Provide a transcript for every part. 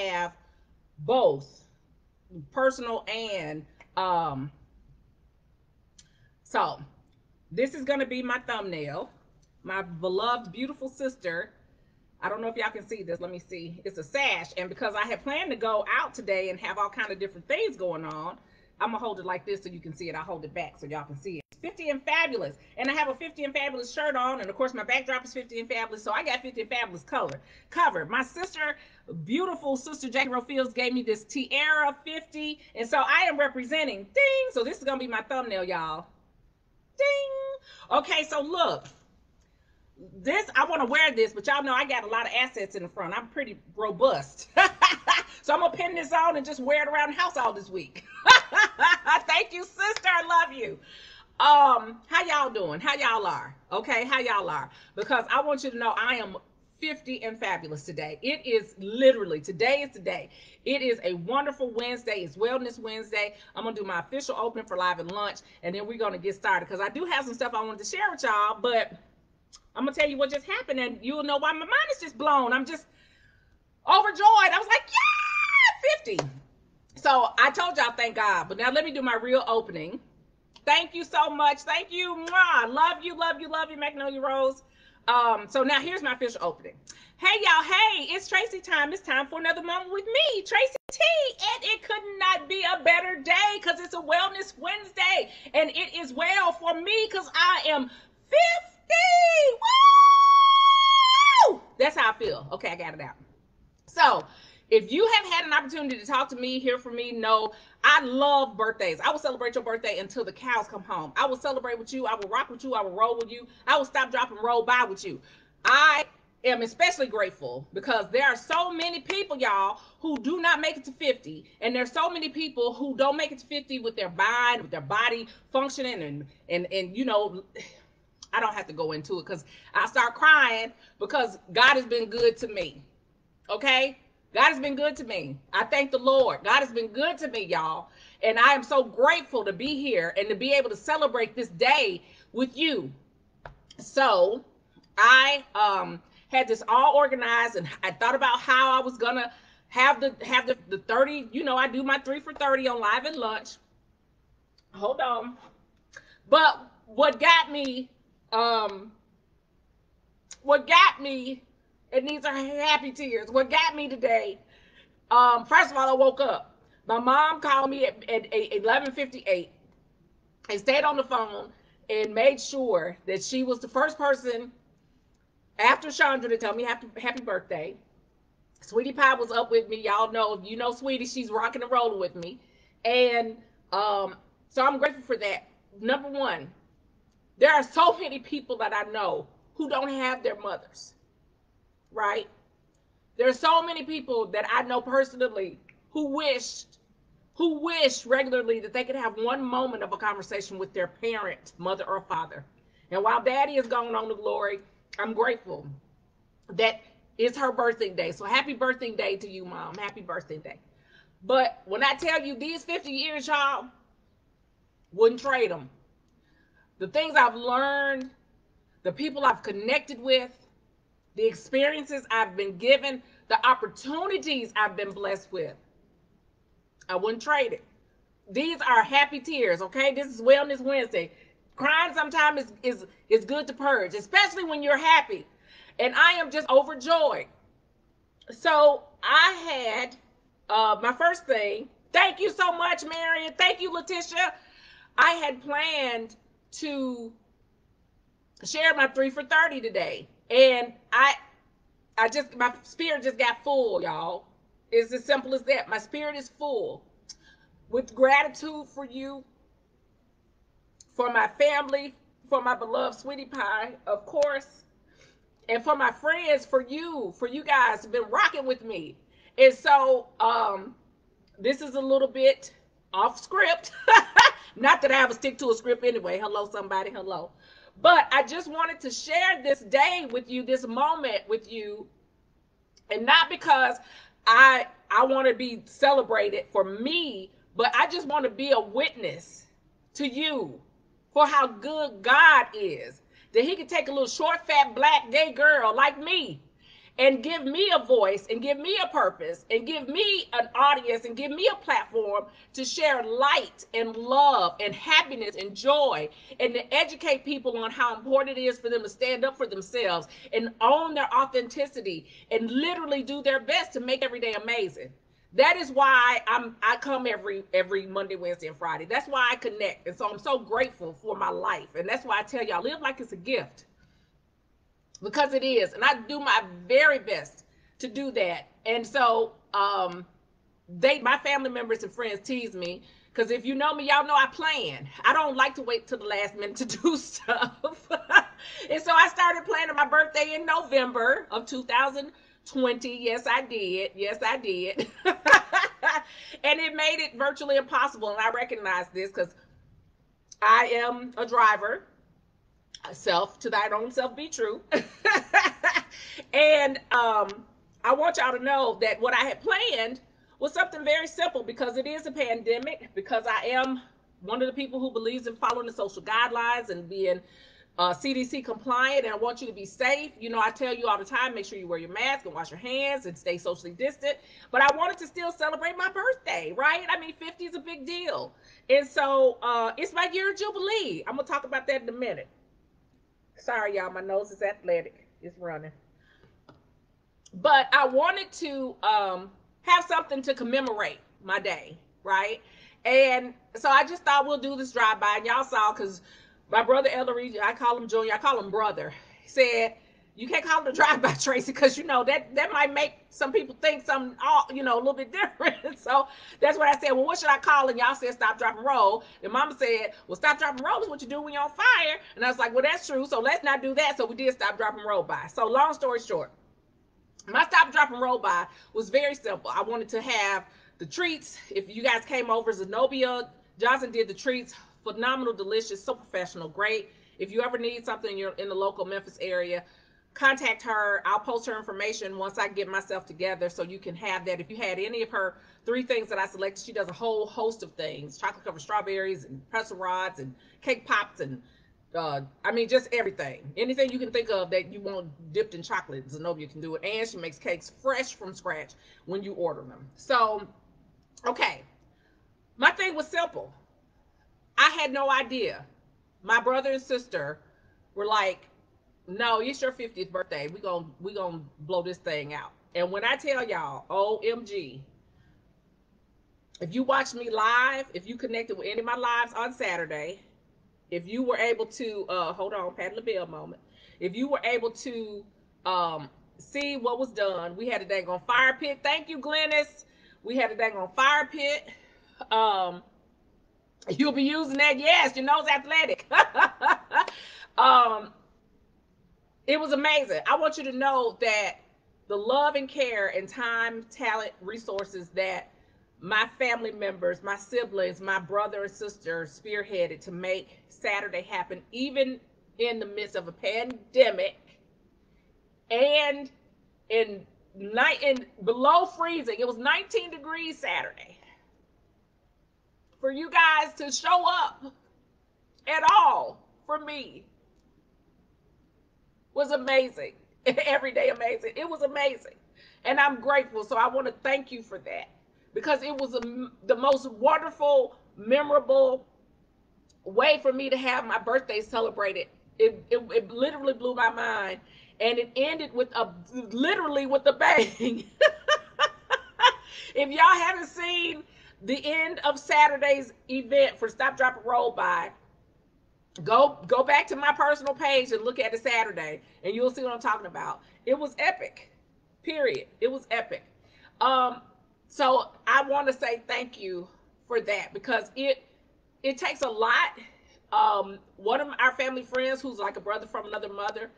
have both personal and so this is going to be my thumbnail. My beloved, beautiful sister. I don't know if y'all can see this. Let me see. It's a sash. And because I had planned to go out today and have all kind of different things going on, I'm going to hold it like this so you can see it. I'll hold it back so y'all can see it. It's 50 and Fabulous. And I have a 50 and Fabulous shirt on. And of course, my backdrop is 50 and Fabulous. So I got 50 and Fabulous covered. My sister, beautiful sister Jackie Rowe Fields, gave me this Tiara 50. And so I am representing. Ding. So this is going to be my thumbnail, y'all. Ding. Okay, so look. This, I want to wear this, but y'all know I got a lot of assets in the front. I'm pretty robust. So I'm going to pin this on and just wear it around the house all this week. Thank you, sister. I love you. How y'all doing? How y'all are? Okay, how y'all are? Because I want you to know I am 50 and Fabulous today. It is literally, today is the day. It is a wonderful Wednesday. It's Wellness Wednesday. I'm going to do my official opening for Live and Lunch, and then we're going to get started because I do have some stuff I wanted to share with y'all, but I'm going to tell you what just happened, and you'll know why my mind is just blown. I'm just overjoyed. I was like, yeah, 50. So I told y'all, thank God. But now let me do my real opening. Thank you so much. Thank you. Mwah. Love you, love you, love you, Magnolia Rose. So now here's my official opening. Hey, y'all. Hey, it's Tracy Time. It's time for another moment with me, Tracy T. And it could not be a better day because it's a Wellness Wednesday. And it is well for me because I am 50. Woo! That's how I feel. Okay, I got it out. So, if you have had an opportunity to talk to me, hear from me, know I love birthdays. I will celebrate your birthday until the cows come home. I will celebrate with you. I will rock with you. I will roll with you. I will stop, drop, and roll by with you. I am especially grateful because there are so many people, y'all, who do not make it to 50. And there's so many people who don't make it to 50 with their mind, with their body functioning and you know, I don't have to go into it because I start crying because God has been good to me. Okay? God has been good to me. I thank the Lord. God has been good to me, y'all. And I am so grateful to be here and to be able to celebrate this day with you. So I had this all organized and I thought about how I was gonna have the 30, you know, I do my 3 for 30 on Live and Lunch. Hold on. But what got me, and these are happy tears. What got me today, first of all, I woke up. My mom called me at 11:58 and stayed on the phone and made sure that she was the first person after Chandra to tell me happy birthday. Sweetie Pie was up with me. Y'all know, if you know Sweetie, she's rocking and rolling with me. And so I'm grateful for that. Number one, there are so many people that I know who don't have their mothers, right? There are so many people that I know personally who wish regularly that they could have one moment of a conversation with their parent, mother or father. And while Daddy is gone on to glory, I'm grateful that it's her birthday day. So happy birthday day to you, Mom. Happy birthday day. But when I tell you these 50 years, y'all, wouldn't trade them. The things I've learned, the people I've connected with, the experiences I've been given, the opportunities I've been blessed with, I wouldn't trade it. These are happy tears, okay? This is Wellness Wednesday. Crying sometimes is good to purge, especially when you're happy. And I am just overjoyed. So I had my first thing. Thank you so much, Marion. Thank you, Letitia. I had planned to share my 3 for 30 today. And my spirit just got full, y'all. It's as simple as that. My spirit is full with gratitude for you, for my family, for my beloved Sweetie Pie, of course, and for my friends, for you guys have been rocking with me. And so this is a little bit off script. Not that I ever stick to a script anyway. Hello, somebody. Hello. But I just wanted to share this day with you, this moment with you. And not because I want to be celebrated for me, but I just want to be a witness to you for how good God is. That he can take a little short, fat, black, gay girl like me and give me a voice and give me a purpose and give me an audience and give me a platform to share light and love and happiness and joy, and to educate people on how important it is for them to stand up for themselves and own their authenticity and literally do their best to make every day amazing. That is why I come every Monday, Wednesday, and Friday. That's why I connect. And so I'm so grateful for my life. And that's why I tell y'all, live like it's a gift. Because it is. And I do my very best to do that. And so my family members and friends tease me. Because if you know me, y'all know I plan. I don't like to wait till the last minute to do stuff. And so I started planning my birthday in November of 2020. Yes, I did. Yes, I did. And it made it virtually impossible. And I recognize this because I am a driver. Self to thine own self be true. And I want y'all to know that what I had planned was something very simple, because it is a pandemic, because I am one of the people who believes in following the social guidelines and being CDC compliant, and I want you to be safe. You know, I tell you all the time, make sure you wear your mask and wash your hands and stay socially distant. But I wanted to still celebrate my birthday, right? I mean, 50 is a big deal. And so it's my year of jubilee. I'm going to talk about that in a minute. Sorry, y'all, my nose is athletic. It's running. But I wanted to have something to commemorate my day, right? And so I just thought we'll do this drive-by. And y'all saw, because my brother Ellery, I call him Junior, I call him brother, he said, you can't call it a drive-by, Tracy, because, you know, that might make some people think something, you know, a little bit different. So that's what I said. Well, what should I call it? And y'all said stop, drop, and roll. And Mama said, well, stop, drop, and roll is what you do when you're on fire. And I was like, well, that's true. So let's not do that. So we did stop, drop, and roll by. So long story short, my stop, drop, and roll by was very simple. I wanted to have the treats. If you guys came over, Zenobia Johnson did the treats. Phenomenal, delicious, so professional, great. If you ever need something, you're in the local Memphis area, contact her. I'll post her information once I get myself together so you can have that. If you had any of her 3 things that I selected, she does a whole host of things: chocolate covered strawberries and pretzel rods and cake pops and I mean, just everything. Anything you can think of that you want dipped in chocolate, Zenobia can do it. And she makes cakes fresh from scratch when you order them. So, okay. My thing was simple. I had no idea. My brother and sister were like, no, it's your 50th birthday. We gonna blow this thing out. And when I tell y'all, OMG, if you watch me live, if you connected with any of my lives on Saturday, if you were able to, hold on, Pat LaBelle moment. If you were able to see what was done, we had a dang on fire pit. Thank you, Glennis. We had a dang on fire pit. You'll be using that. Yes, your nose athletic. It was amazing. I want you to know that the love and care and time, talent, resources that my family members, my siblings, my brother and sister spearheaded to make Saturday happen, even in the midst of a pandemic and in below freezing. It was 19 degrees Saturday. For you guys to show up at all for me was amazing. Every day amazing. It was amazing. And I'm grateful. So I want to thank you for that, because it was the most wonderful, memorable way for me to have my birthday celebrated. It literally blew my mind. And it ended literally with a bang. If y'all haven't seen the end of Saturday's event for Stop, Drop, and Roll By, go back to my personal page and look at it Saturday, and you'll see what I'm talking about. It was epic. Period. It was epic. So I want to say thank you for that, because it takes a lot. One of our family friends, who's like a brother from another mother,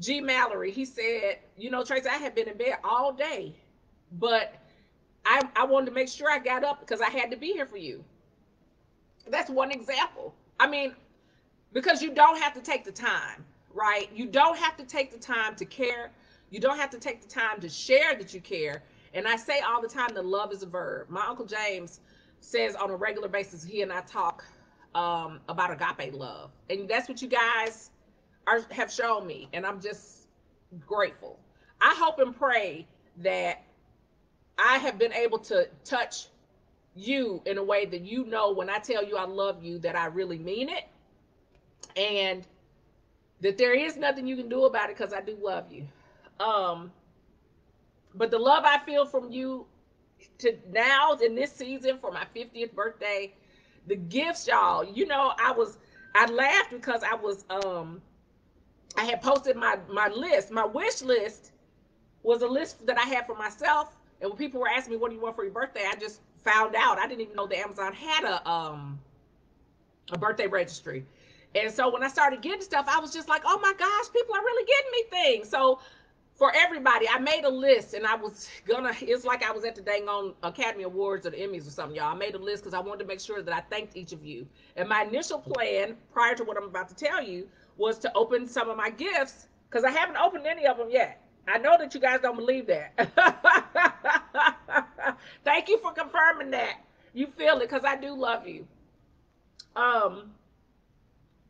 G. Mallory, he said, you know, Tracy, I had been in bed all day, but I wanted to make sure I got up because I had to be here for you. That's one example. I mean, because you don't have to take the time, right? You don't have to take the time to care. You don't have to take the time to share that you care. And I say all the time that love is a verb. My Uncle James says on a regular basis, he and I talk about agape love. And that's what you guys have shown me. And I'm just grateful. I hope and pray that I have been able to touch you in a way that you know when I tell you I love you that I really mean it, and that there is nothing you can do about it because I do love you. Um, but the love I feel from you to now in this season for my 50th birthday, the gifts, y'all. I laughed because I had posted my list. My wish list was a list that I had for myself. And when people were asking me, what do you want for your birthday? I just found out. I didn't even know that Amazon had a birthday registry. And so when I started getting stuff, I was just like, oh my gosh, people are really getting me things. So for everybody, I made a list, and it's like I was at the dang on Academy Awards or the Emmys or something, y'all. I made a list because I wanted to make sure that I thanked each of you. And my initial plan, prior to what I'm about to tell you, was to open some of my gifts, because I haven't opened any of them yet. I know that you guys don't believe that. Thank you for confirming that. You feel it, because I do love you. Um,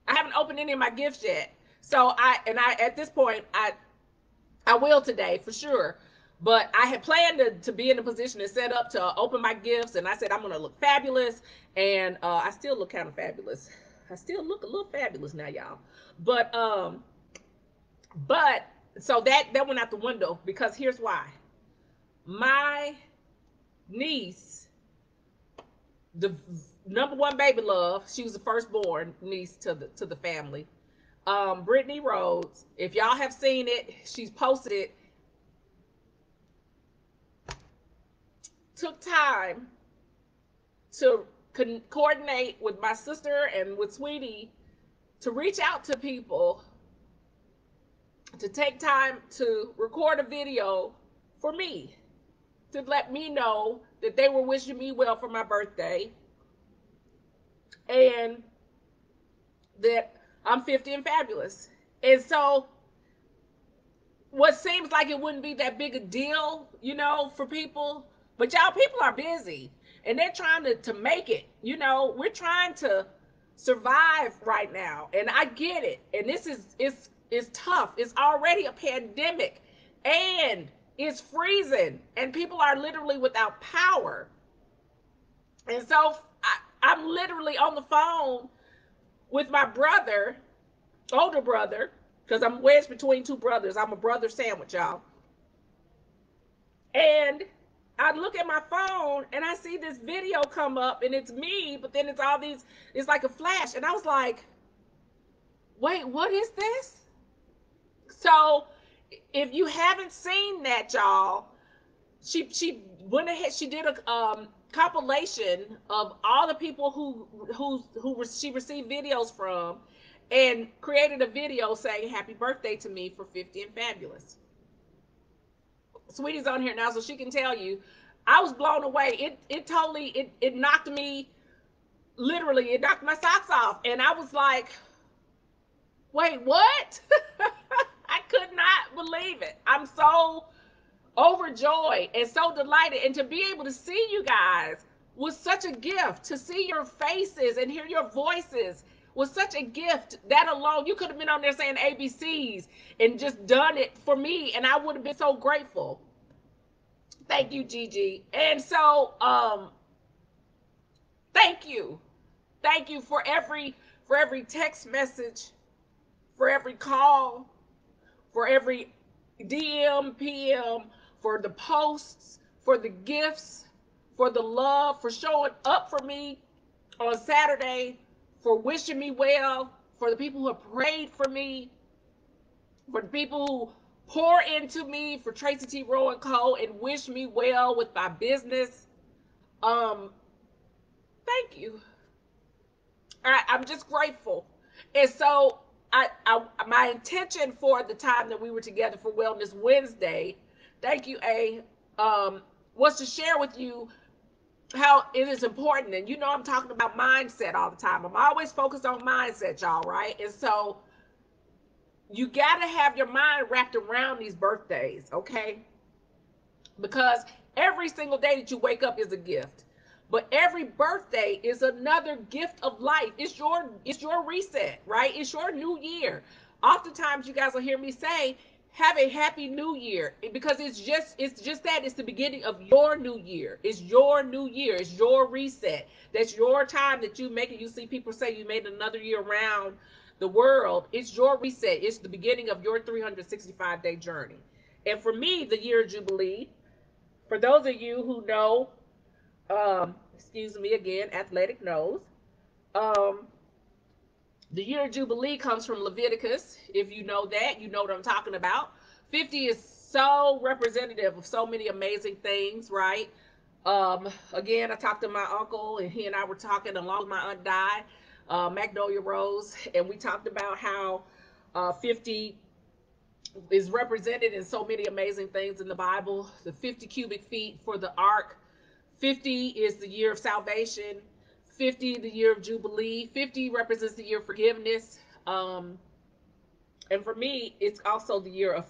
I haven't opened any of my gifts yet. So at this point, I will today for sure. But I had planned to be in a position to set up to open my gifts, and I said I'm gonna look fabulous, and I still look kind of fabulous. I still look a little fabulous now, y'all. But but so that went out the window, because here's why. My niece, the number one baby love, she was the firstborn niece to the family. Brittany Rhodes, if y'all have seen it, she's posted it, took time to coordinate with my sister and with Sweetie to reach out to people to take time to record a video for me, to let me know that they were wishing me well for my birthday, and that I'm 50 and fabulous. And so what seems like it wouldn't be that big a deal, for people, but y'all, people are busy and they're trying to make it. We're trying to survive right now, and I get it. And this is it's tough. It's already a pandemic, and it's freezing, and people are literally without power. And so I'm literally on the phone with my brother, older brother, because I'm wedged between two brothers. I'm a brother sandwich, y'all. And I look at my phone and I see this video come up, and it's me, but then it's like a flash. And I was like, wait, what is this? So if you haven't seen that, y'all, she went ahead, she did a compilation of all the people she received videos from, and created a video saying happy birthday to me for 50 and fabulous. Sweetie's on here now, so she can tell you I was blown away. It totally it knocked me, literally, it knocked my socks off. And I was like, wait, what? I could not believe it. I'm so overjoyed and so delighted. And to be able to see you guys was such a gift. To see your faces and hear your voices was such a gift. That alone, you could have been on there saying ABCs and just done it for me, and I would have been so grateful. Thank you, Gigi. And so, thank you. Thank you for every text message, for every call, for every DM, PM, for the posts, for the gifts, for the love, for showing up for me on Saturday, for wishing me well, for the people who have prayed for me, for the people who pour into me, for Tracy T. Rowe and Co. and wish me well with my business. Thank you. I'm just grateful. And so my intention for the time that we were together for Wellness Wednesday, thank you, A, was to share with you how it is important. And I'm talking about mindset all the time. I'm always focused on mindset, y'all, right? And so you got to have your mind wrapped around these birthdays, okay? Because every single day that you wake up is a gift. But every birthday is another gift of life. It's your reset, right? It's your new year. Oftentimes you guys will hear me say, have a happy new year, because it's just that it's the beginning of your new year. It's your new year. It's your reset. That's your time that you make it. You see people say you made another year around the world. It's your reset. It's the beginning of your 365-day journey. And for me, the year of Jubilee, for those of you who know, excuse me again, athletic knows, um, the year of Jubilee comes from Leviticus. If you know that, you know what I'm talking about. 50 is so representative of so many amazing things, right? Again, I talked to my uncle, and he and I were talking along with my aunt Di, Magnolia Rose, and we talked about how 50 is represented in so many amazing things in the Bible. The 50 cubic feet for the ark. 50 is the year of salvation. 50, the year of Jubilee. 50 represents the year of forgiveness. And for me, it's also the year of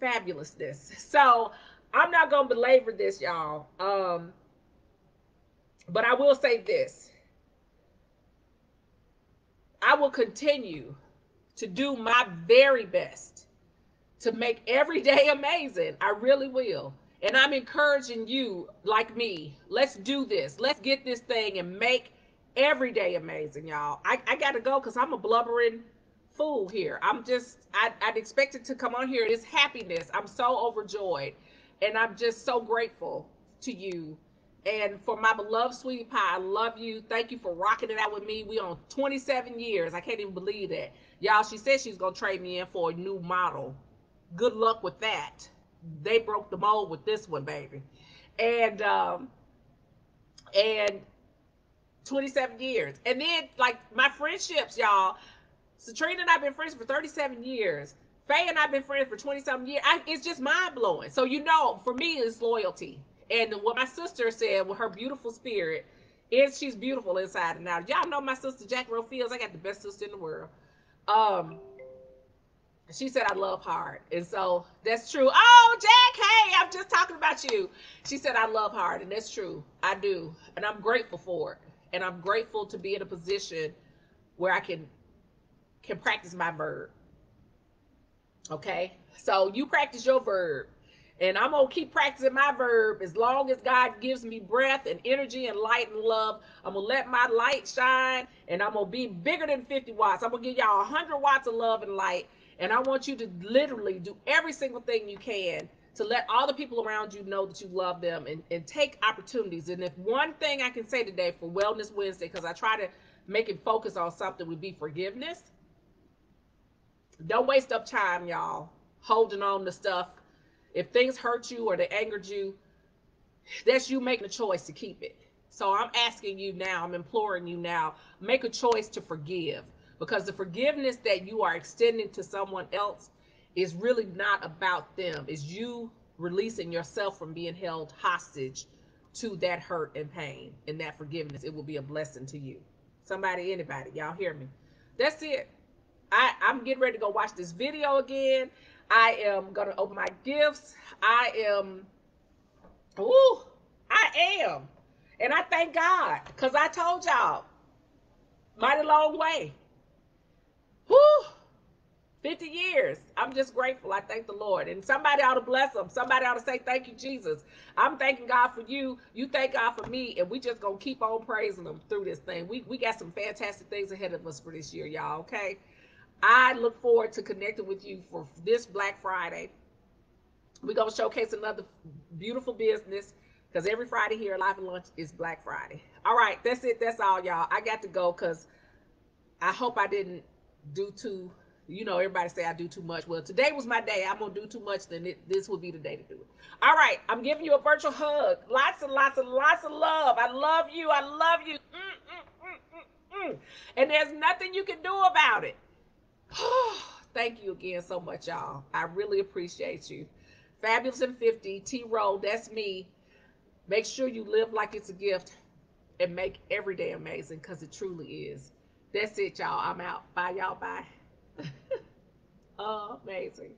fabulousness. So I'm not going to belabor this, y'all. But I will say this. I will continue to do my very best to make every day amazing. I really will. And I'm encouraging you, like me, let's do this. Let's get this thing and make every day amazing, y'all. I got to go because I'm a blubbering fool here. I'd expected to come on here. It's happiness. I'm so overjoyed. And I'm just so grateful to you. And for my beloved sweetie pie, I love you. Thank you for rocking it out with me. We on 27 years. I can't even believe that. Y'all, she said she's going to trade me in for a new model. Good luck with that. They broke the mold with this one, baby. And 27 years. And then, like, my friendships, y'all. Satrina and I've been friends for 37 years. Faye and I've been friends for 20-something years. It's just mind-blowing. So, for me, it's loyalty. And what my sister said with her beautiful spirit is she's beautiful inside and out. Y'all know my sister, Jack Rowe Fields. I got the best sister in the world. She said I love hard. And so that's true. Oh, Jack, hey, I'm just talking about you. She said I love hard, and that's true. I do. And I'm grateful for it. And I'm grateful to be in a position where I can practice my verb. Okay? So you practice your verb. And I'm going to keep practicing my verb as long as God gives me breath and energy and light and love. I'm going to let my light shine, and I'm going to be bigger than 50 watts. I'm going to give y'all 100 watts of love and light. And I want you to literally do every single thing you can to let all the people around you know that you love them, and take opportunities. And if one thing I can say today for Wellness Wednesday, because I try to make it focus on something, would be forgiveness. Don't waste up time, y'all, holding on to stuff. If things hurt you or they angered you, that's you making a choice to keep it. So I'm asking you now, I'm imploring you now, make a choice to forgive. Because the forgiveness that you are extending to someone else is really not about them. It's you releasing yourself from being held hostage to that hurt and pain. And that forgiveness, it will be a blessing to you. Somebody, anybody, y'all hear me? That's it. I'm getting ready to go watch this video again. I am going to open my gifts. I am. And I thank God, because I told y'all, mighty long way. Woo! 50 years. I'm just grateful. I thank the Lord. And somebody ought to bless them. Somebody ought to say, thank you, Jesus. I'm thanking God for you. You thank God for me. And we just going to keep on praising him through this thing. We got some fantastic things ahead of us for this year, y'all, okay? I look forward to connecting with you for this Black Friday. We're going to showcase another beautiful business, because every Friday here, Live and Lunch, is Black Friday. All right, that's it. That's all, y'all. I got to go, because I hope I didn't do too, everybody say I do too much. Well, today was my day. I'm going to do too much, then this will be the day to do it. All right, I'm giving you a virtual hug. Lots and lots and lots of love. I love you. I love you. And there's nothing you can do about it. Thank you again so much, y'all. I really appreciate you. Fabulous and 50, T-Roll, that's me. Make sure you live like it's a gift and make every day amazing, because it truly is. That's it, y'all. I'm out. Bye, y'all. Bye. Amazing.